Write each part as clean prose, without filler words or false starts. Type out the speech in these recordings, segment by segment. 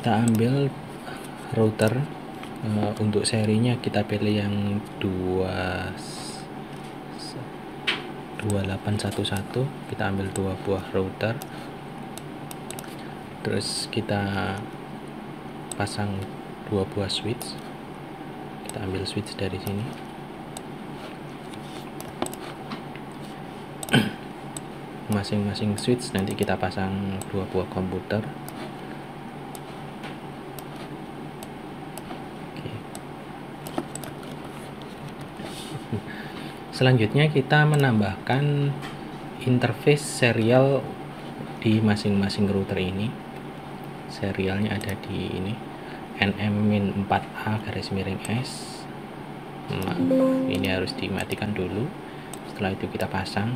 kita ambil router. Untuk serinya kita pilih yang 2811. Kita ambil 2 buah router, terus kita pasang 2 buah switch. Kita ambil switch dari sini. Masing-masing switch nanti kita pasang 2 buah komputer. Selanjutnya kita menambahkan interface serial di masing-masing router ini. Serialnya ada di ini, NM-4A_S. Maaf, ini harus dimatikan dulu. Setelah itu kita pasang.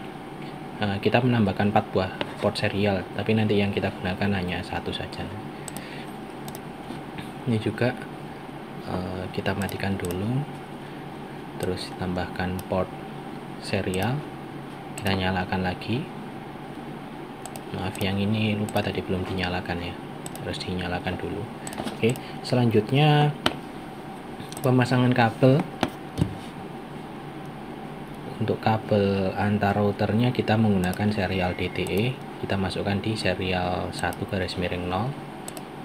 Kita menambahkan 4 buah port serial, tapi nanti yang kita gunakan hanya 1 saja. Ini juga kita matikan dulu, terus tambahkan port serial, kita nyalakan lagi. Maaf, yang ini lupa tadi belum dinyalakan ya, harus dinyalakan dulu. Oke, selanjutnya pemasangan kabel. Untuk kabel antar routernya kita menggunakan serial DTE. Kita masukkan di serial 1_0.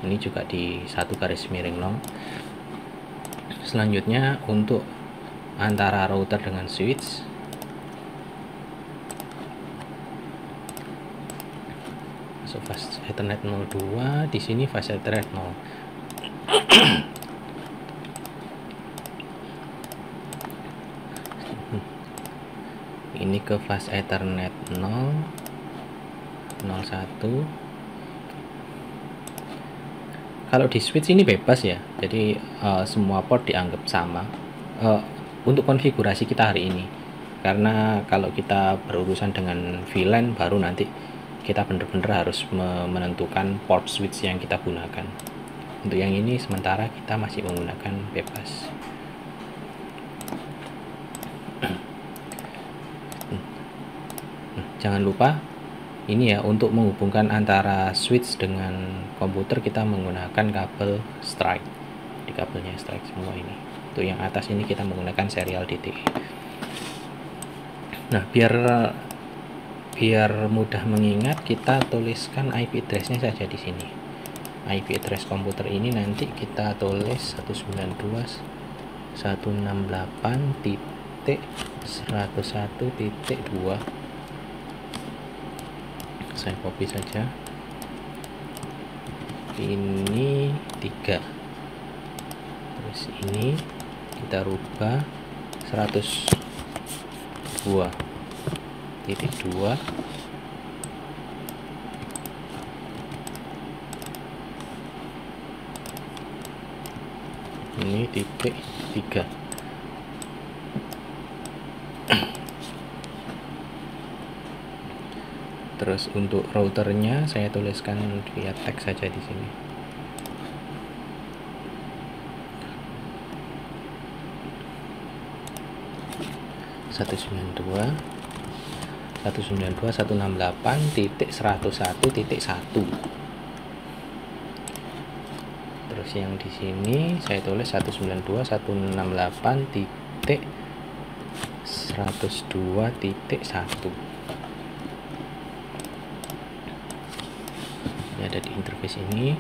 Ini juga di 1_0. Selanjutnya untuk antara router dengan switch, masuk fast Ethernet 02, di sini fast Ethernet 0. Ini ke fast Ethernet 0, 01. Kalau di switch ini bebas ya, jadi semua port dianggap sama. Untuk konfigurasi kita hari ini, karena kalau kita berurusan dengan VLAN baru nanti kita benar-benar harus menentukan port switch yang kita gunakan. Untuk yang ini sementara kita masih menggunakan bebas. Jangan lupa ini ya, untuk menghubungkan antara switch dengan komputer kita menggunakan kabel strike. Di kabelnya strike semua ini. Untuk yang atas ini kita menggunakan serial DTE. Nah, biar mudah mengingat, kita tuliskan IP address-nya saja di sini. IP address komputer ini nanti kita tulis 192.168.101.2. Saya copy saja. Ini 3. Terus ini kita rubah 102.2. Ini titik 3. Terus untuk routernya saya tuliskan via teks saja di sini. Satu 192.168.101.1. Terus yang di sini saya tulis 192.168.102.1. Ini ada di interface ini.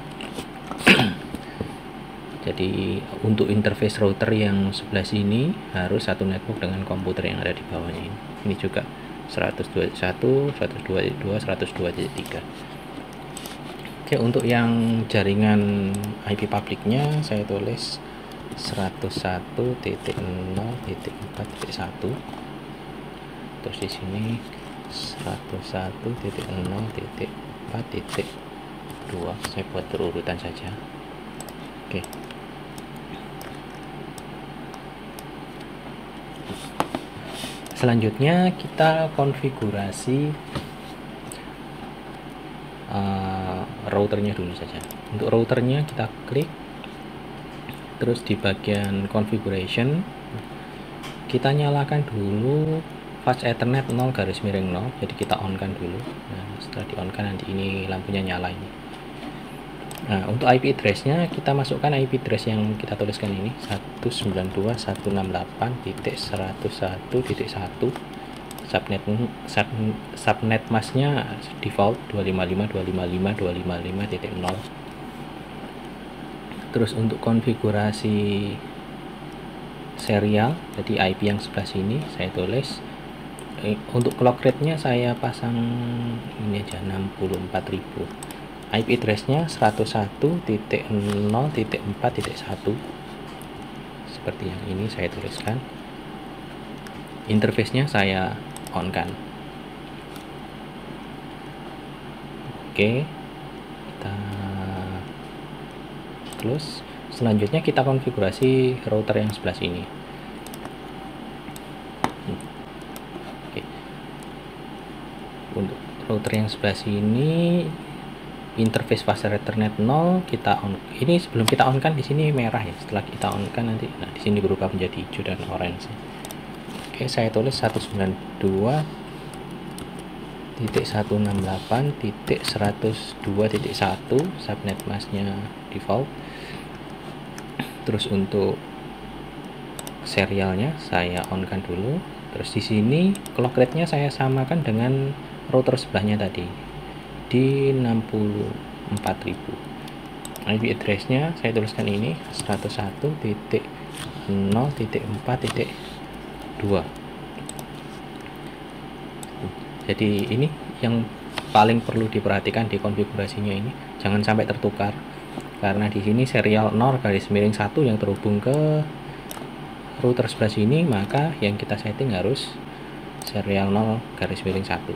Jadi untuk interface router yang sebelah sini harus satu network dengan komputer yang ada di bawahnya ini. Ini juga 121, 122, 102.3. Oke, untuk yang jaringan IP publiknya saya tulis 101.0.4.1. Terus di sini 101.0.4.2. Saya buat berurutan saja. Oke. Selanjutnya kita konfigurasi routernya dulu saja. Untuk routernya kita klik, terus di bagian configuration kita nyalakan dulu fast Ethernet 0/0. Jadi kita on kan dulu. Nah, setelah di on kan nanti ini lampunya nyala ini. Nah, untuk IP address-nya kita masukkan IP address yang kita tuliskan ini 192.168.101.1. Subnet masknya default 255.255.255.0. Terus untuk konfigurasi serial, jadi IP yang sebelah sini saya tulis. Untuk clock rate-nya saya pasang ini aja 64.000. IP address-nya 101.0.4.1 seperti yang ini saya tuliskan. Interface-nya saya on kan. Oke, kita close. Selanjutnya kita konfigurasi router yang sebelah sini. Oke. Untuk router yang sebelah sini interface fast Ethernet 0 kita on. Ini sebelum kita on kan di sini merah ya. Setelah kita on kan nanti di sini berubah menjadi hijau dan orange. Oke, saya tulis 192.168.102.1 subnet masknya default. Terus untuk serialnya saya on kan dulu. Terus di sini clock rate-nya saya samakan dengan router sebelahnya tadi di 64.000. IP address-nya saya tuliskan ini 101.0.4.2. Jadi ini yang paling perlu diperhatikan di konfigurasinya ini, jangan sampai tertukar. Karena di sini serial 0/1 yang terhubung ke router sebelah sini, maka yang kita setting harus serial 0/1.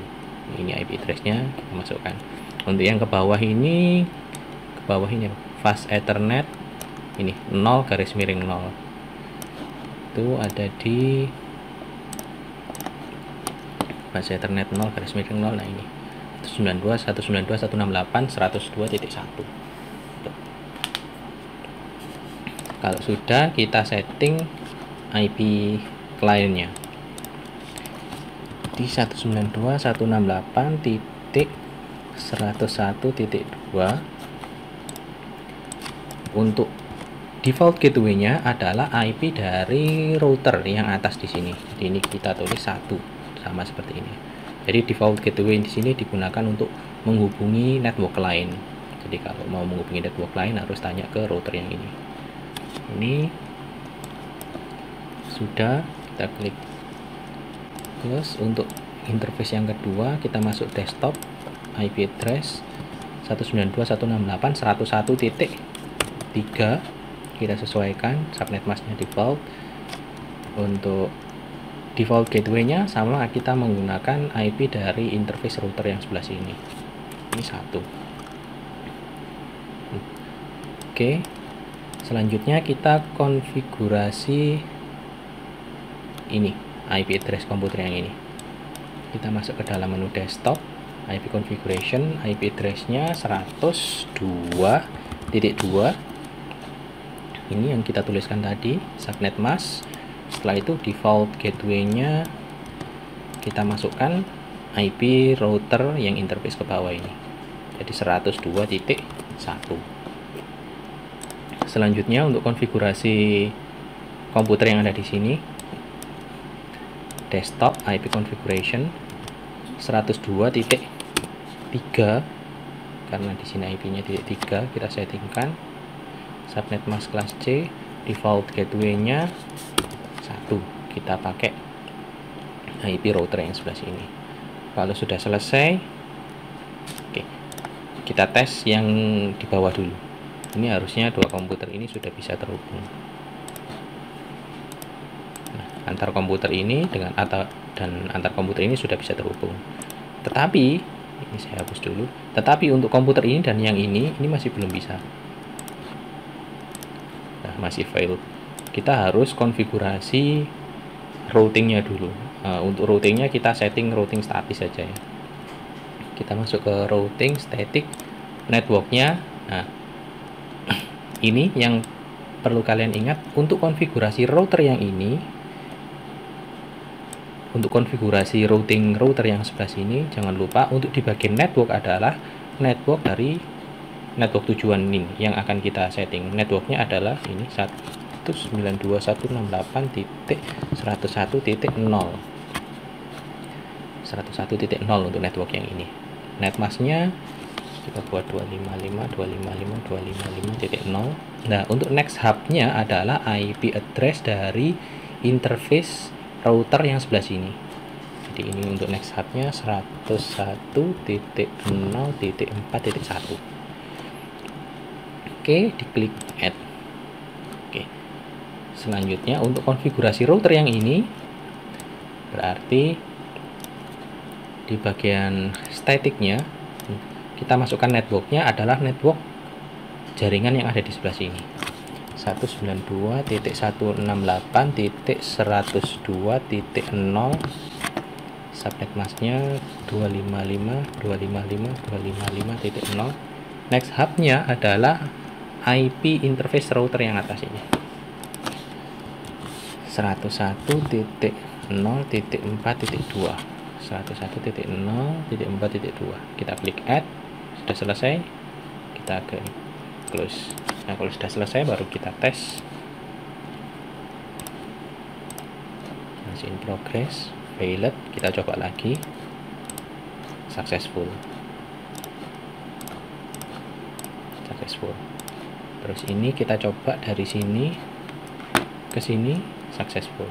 Ini IP address-nya kita masukkan. Untuk yang ke bawah ini fast Ethernet ini 0/0 itu ada di fast Ethernet 0/0. Nah ini 192.168.102.1. Kalau sudah, kita setting IP kliennya di 192.168.101.2. Untuk default gateway-nya adalah IP dari router yang atas di sini. Jadi ini kita tulis 1 sama seperti ini. Jadi default gateway di sini digunakan untuk menghubungi network lain. Jadi kalau mau menghubungi network lain harus tanya ke router yang ini. Ini sudah, kita klik close. Untuk interface yang kedua kita masuk desktop, IP address 192.168.101.3. kita sesuaikan subnet masknya default. Untuk default gateway-nya sama, kita menggunakan IP dari interface router yang sebelah sini. Ini 1. Oke. Selanjutnya kita konfigurasi ini IP address komputer yang ini. Kita masuk ke dalam menu desktop, IP configuration, IP address-nya 102.2. Ini yang kita tuliskan tadi, subnet mask. Setelah itu default gateway-nya kita masukkan IP router yang interface ke bawah ini. Jadi 102.1. Selanjutnya untuk konfigurasi komputer yang ada di sini, desktop IP configuration 102.3, karena di sini IP-nya .3 kita settingkan. Subnet mask kelas C, default gateway-nya 1, kita pakai IP router yang sebelah sini. Kalau sudah selesai, oke, kita tes yang di bawah dulu. Ini harusnya dua komputer ini sudah bisa terhubung. Nah, antar komputer ini antar komputer ini sudah bisa terhubung. Tetapi ini saya hapus dulu. Tetapi untuk komputer ini dan yang ini masih belum bisa. Nah, masih fail. Kita harus konfigurasi routingnya dulu. Untuk routingnya kita setting routing statis saja ya. Kita masuk ke routing static networknya. Nah, ini yang perlu kalian ingat, untuk konfigurasi router yang ini, untuk konfigurasi routing router yang sebelah sini, jangan lupa untuk di bagian network adalah network dari network tujuan ini yang akan kita setting. Networknya adalah ini 192.168.101.0 untuk network yang ini. Netmasknya kita buat 255.255.255.0. Nah, untuk next hubnya adalah IP address dari interface router yang sebelah sini. Jadi ini untuk next hubnya 101.0.4.1. Oke, diklik add. Oke. Selanjutnya untuk konfigurasi router yang ini berarti di bagian statiknya kita masukkan networknya adalah network jaringan yang ada di sebelah sini, 192.168.102.0. subnet masknya 255.255.255.0. next hubnya adalah IP interface router yang atas ini, 101.0.4.2. 101.0.4.2. kita klik add. Sudah selesai, kita ke close. Nah, kalau sudah selesai baru kita tes. Masih in progress, failed. Kita coba lagi, successful. Terus ini kita coba dari sini ke sini, successful.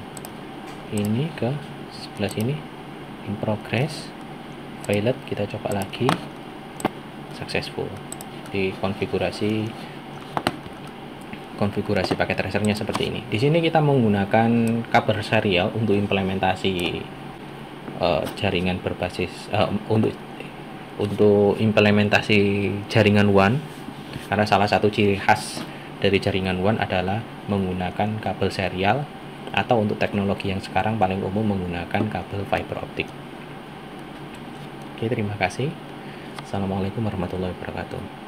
Ini ke sebelah sini, in progress, failed. Kita coba lagi, successful. Di konfigurasi paket tracernya seperti ini. Di sini kita menggunakan kabel serial untuk implementasi jaringan berbasis untuk implementasi jaringan WAN, karena salah satu ciri khas dari jaringan WAN adalah menggunakan kabel serial, atau untuk teknologi yang sekarang paling umum menggunakan kabel fiber optik. Oke, terima kasih. Assalamualaikum warahmatullahi wabarakatuh.